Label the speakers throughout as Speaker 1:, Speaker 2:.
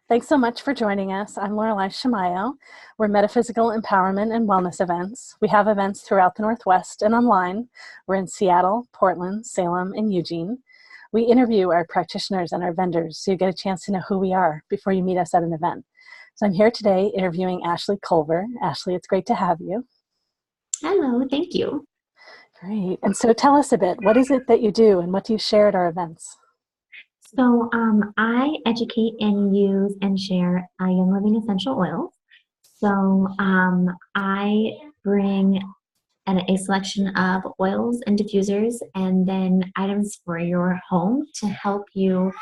Speaker 1: Thanks so much for joining us. I'm Lorelei Shamayo. We're Metaphysical Empowerment and Wellness Events. We have events throughout the Northwest and online. We're in Seattle, Portland, Salem, and Eugene. We interview our practitioners and our vendors so you get a chance to know who we are before you meet us at an event. So I'm here today interviewing Ashleah Collver. Ashleah, it's great to have you.
Speaker 2: Hello, thank you.
Speaker 1: Great. And so tell us a bit, what is it that you do and what do you share at our events?
Speaker 2: So I educate and use and share Young Living essential oils. So I bring a selection of oils and diffusers and then items for your home to help you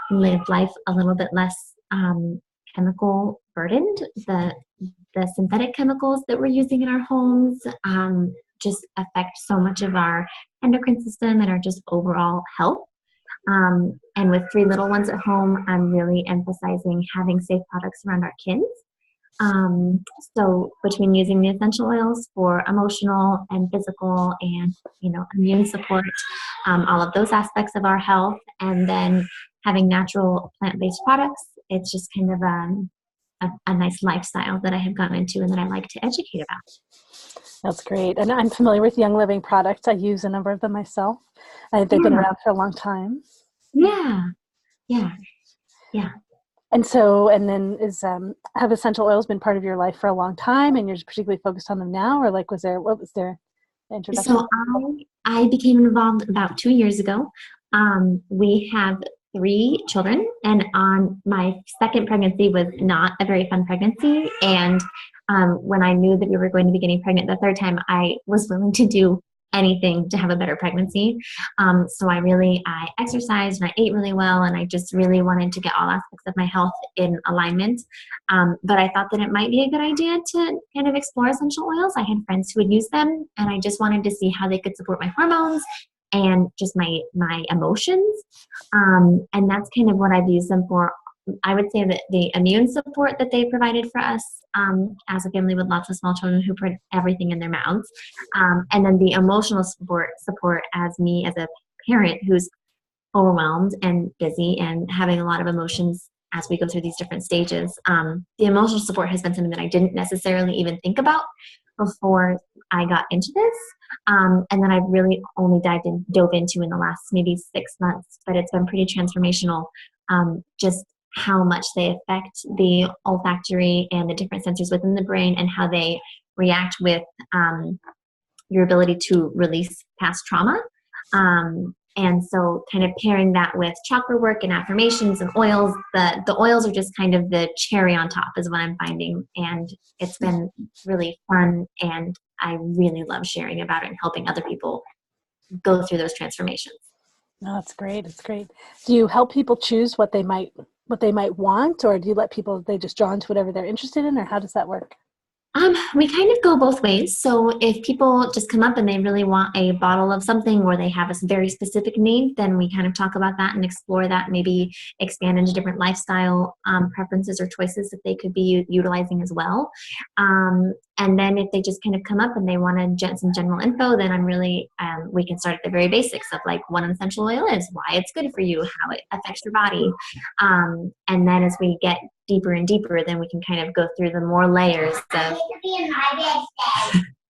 Speaker 2: live life a little bit less chemical burdened. The synthetic chemicals that we're using in our homes just affect so much of our endocrine system and our just overall health. And with 3 little ones at home, I'm really emphasizing having safe products around our kids. So between using the essential oils for emotional and physical and, immune support, all of those aspects of our health, and then having natural plant-based products, it's just kind of a nice lifestyle that I have gotten into and that I like to educate about.
Speaker 1: That's great. And I'm familiar with Young Living products. I use a number of them myself. They've been around for a long time.
Speaker 2: Yeah.
Speaker 1: And so, and then have essential oils been part of your life for a long time and you're just particularly focused on them now? Or what was their introduction?
Speaker 2: So I became involved about 2 years ago. We have 3 children, and on my second pregnancy was not a very fun pregnancy. And when I knew that we were going to be getting pregnant the 3rd time, I was willing to do anything to have a better pregnancy. So I exercised and I ate really well, and I just really wanted to get all aspects of my health in alignment. But I thought that it might be a good idea to kind of explore essential oils. I had friends who would use them, and I just wanted to see how they could support my hormones and just my emotions. And that's kind of what I've used them for. I would say that the immune support that they provided for us as a family with lots of small children who put everything in their mouths, and then the emotional support as me as a parent who's overwhelmed and busy and having a lot of emotions as we go through these different stages. The emotional support has been something that I didn't necessarily even think about before I got into this. And then I've really only dove into in the last maybe 6 months, but it's been pretty transformational. Just how much they affect the olfactory and the different sensors within the brain and how they react with your ability to release past trauma. And so kind of pairing that with chakra work and affirmations and oils, the oils are just kind of the cherry on top is what I'm finding. And it's been really fun, and I really love sharing about it and helping other people go through those transformations.
Speaker 1: Oh, that's great. It's great. Do you help people choose what they might want, or do you let people, they just draw into whatever they're interested in, or how does that work?
Speaker 2: We kind of go both ways. So if people just come up and they really want a bottle of something, or they have a very specific need, then we kind of talk about that and explore that, maybe expand into different lifestyle preferences or choices that they could be utilizing as well. And then if they just kind of come up and they want to get some general info, then I'm really, we can start at the very basics of like what an essential oil is, why it's good for you, how it affects your body. And then as we get deeper and deeper, then we can kind of go through the more layers of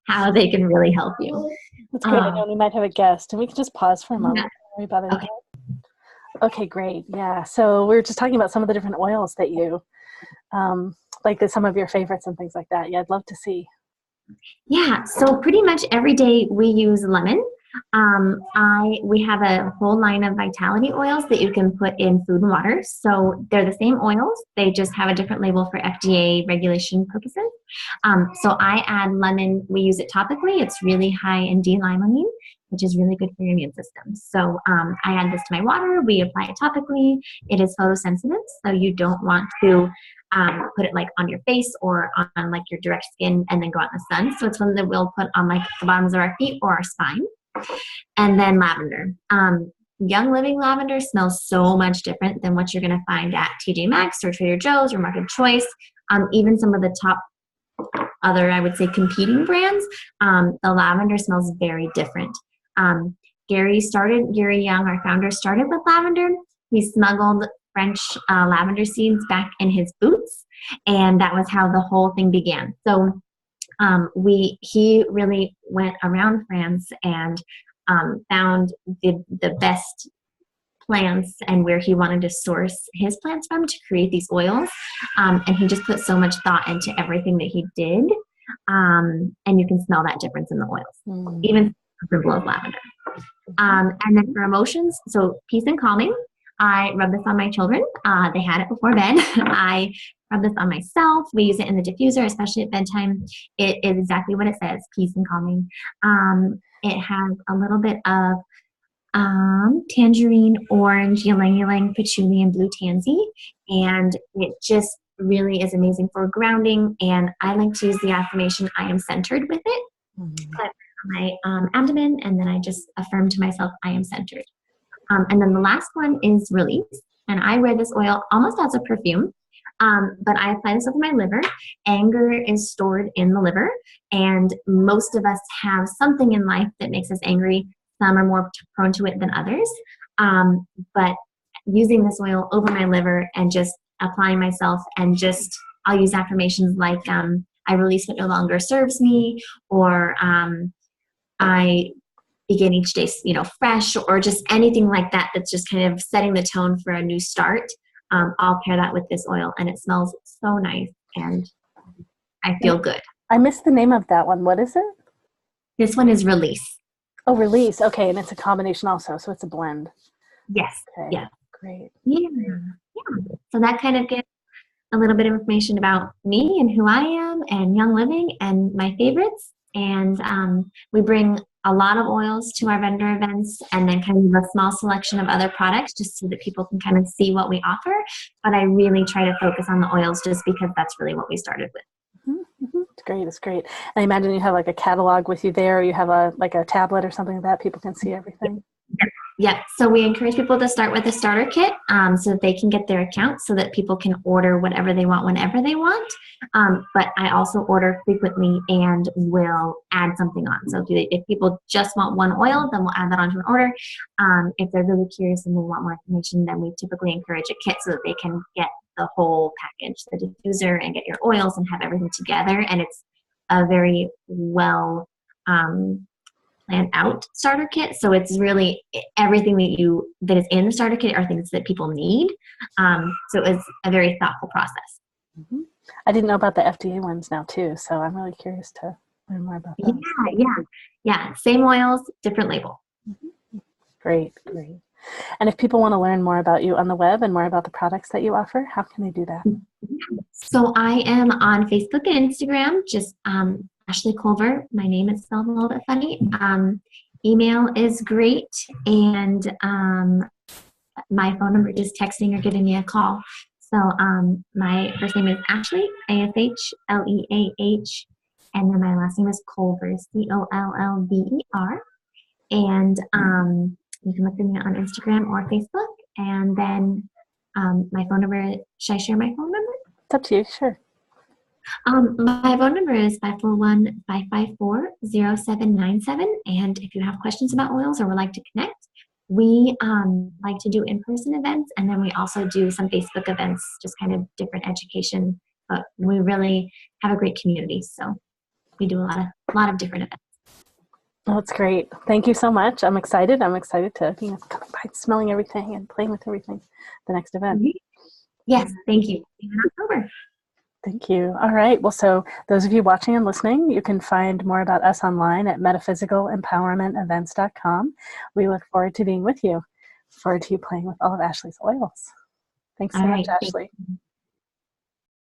Speaker 2: how they can really help you.
Speaker 1: That's great. I know we might have a guest, and we can just pause for a moment.
Speaker 2: Yeah.
Speaker 1: Don't worry about it. Okay, great. Yeah. So we were just talking about some of the different oils that you, some of your favorites and things like that. Yeah, I'd love to see.
Speaker 2: Yeah. So pretty much every day we use lemon. We have a whole line of vitality oils that you can put in food and water. So they're the same oils. They just have a different label for FDA regulation purposes. So I add lemon. We use it topically. It's really high in D-limonene, which is really good for your immune system. So I add this to my water. We apply it topically. It is photosensitive, so you don't want to put it like on your face or on like your direct skin and then go out in the sun. So it's one that we'll put on like the bottoms of our feet or our spine. And then lavender. Young Living lavender smells so much different than what you're going to find at TJ Maxx or Trader Joe's or Market Choice. Even some of the top other, I would say, competing brands, the lavender smells very different. Gary Young, our founder, started with lavender. He smuggled French lavender seeds back in his boots, and that was how the whole thing began. So he really went around France and found the best plants and where he wanted to source his plants from to create these oils. And he just put so much thought into everything that he did. And you can smell that difference in the oils, even the blue of lavender. And then for emotions, so peace and calming. I rub this on my children. They had it before bed. I rub this on myself. We use it in the diffuser, especially at bedtime. It is exactly what it says, peace and calming. It has a little bit of tangerine, orange, ylang ylang, patchouli, and blue tansy. And it just really is amazing for grounding. And I like to use the affirmation, I am centered with it. I put it on my abdomen, and then I just affirm to myself, I am centered. And then the last one is release. And I wear this oil almost as a perfume. But I apply this over my liver. Anger is stored in the liver. And most of us have something in life that makes us angry. Some are more prone to it than others. But using this oil over my liver and just applying myself and just, I'll use affirmations like, I release what no longer serves me, or I begin each day, fresh, or just anything like that that's just kind of setting the tone for a new start. I'll pair that with this oil, and it smells so nice, and I feel good.
Speaker 1: I missed the name of that one. What is it?
Speaker 2: This one is release.
Speaker 1: Oh, release. Okay, and it's a combination also, so it's a blend.
Speaker 2: Yes.
Speaker 1: Okay.
Speaker 2: Yeah.
Speaker 1: Great.
Speaker 2: Yeah. So that kind of gives a little bit of information about me and who I am and Young Living and my favorites. And we bring a lot of oils to our vendor events, and then kind of a small selection of other products just so that people can kind of see what we offer. But I really try to focus on the oils just because that's really what we started with.
Speaker 1: It's great. It's great. And I imagine you have like a catalog with you there. Or you have a tablet or something like that. People can see everything.
Speaker 2: Yeah. So we encourage people to start with a starter kit so that they can get their account, so that people can order whatever they want whenever they want. But I also order frequently and will add something on. So if people just want one oil, then we'll add that onto an order. If they're really curious and they want more information, then we typically encourage a kit so that they can get the whole package, the diffuser, and get your oils and have everything together. And it's a very well planned out starter kit. So it's really everything that is in the starter kit are things that people need. So it's a very thoughtful process.
Speaker 1: I didn't know about the FDA ones now too, so I'm really curious to learn more about that.
Speaker 2: Yeah. Same oils, different label.
Speaker 1: Great. And if people want to learn more about you on the web and more about the products that you offer, how can they do that?
Speaker 2: So I am on Facebook and Instagram, just Ashleah Collver. My name is spelled a little bit funny. Email is great, and my phone number is texting or giving me a call. So my first name is Ashleah, Ashleah, and then my last name is Collver, Collver. And you can look for me on Instagram or Facebook. And then my phone number, should I share my phone number?
Speaker 1: It's up to you, sure.
Speaker 2: My phone number is 541-554-0797. And if you have questions about oils or would like to connect, we like to do in-person events. And then we also do some Facebook events, just kind of different education. But we really have a great community. So we do a lot of different events.
Speaker 1: Well, that's great. Thank you so much. I'm excited. I'm excited to coming by, smelling everything and playing with everything. The next event.
Speaker 2: Yes, thank you. See you in October.
Speaker 1: Thank you. All right. Well, so those of you watching and listening, you can find more about us online at MetaphysicalEmpowermentEvents.com. We look forward to being with you. Forward to you playing with all of Ashley's oils. Thanks so much, Ashleah.